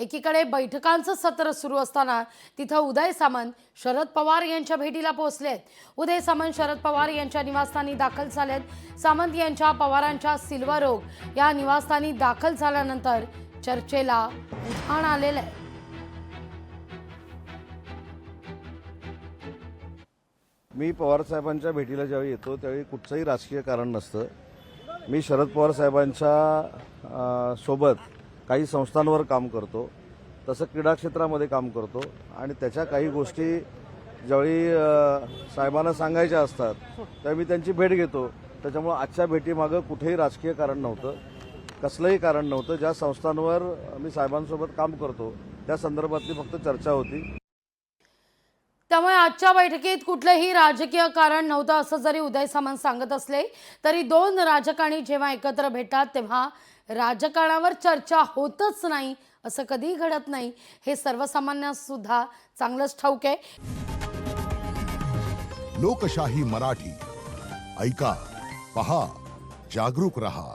एकीकडे बैठकांचं सत्र सुरू असताना तिथं उदय सामंत शरद पवार यांच्या भेटीला पोहोचलेत। उदय सामंत शरद पवार यांच्या निवासस्थानी दाखल झालेत। सामंत यांच्या पवारांच्या सिल्वर ओक या निवासस्थानी दाखल झाल्यानंतर चर्चेला उधाण आलेलं आहे। मी पवार साहेबांच्या भेटीला ज्यावेळी येतो त्यावेळी कुठचंही राजकीय कारण नसतं। मी शरद पवार साहेबांच्या सोबत काही संस्थांवर काम करतो, तसं क्रीडा क्षेत्रामध्ये काम करतो आणि त्याच्या काही गोष्टी ज्यावेळी साहेबांना सांगायच्या असतात त्यावेळी मी त्यांची भेट घेतो। त्याच्यामुळे आजच्या भेटीमागं कुठेही राजकीय कारण नव्हतं, कसलंही कारण नव्हतं। ज्या संस्थांवर मी साहेबांसोबत काम करतो त्या संदर्भातली फक्त चर्चा होती। त्यामुळे आजच्या बैठकीत कुठलेही राजकीय कारण नव्हतं असं जरी उदय सामंत सांगत असले तरी दोन राजकारणी जेव्हा एकत्र भेटतात तेव्हा राजकारणावर चर्चा होतच नाही असं कधी घडत नाही, हे सर्वसामान्यांना सुद्धा चांगलंच ठाऊक आहे। लोकशाही मराठी ऐका, पहा, जागरूक रहा।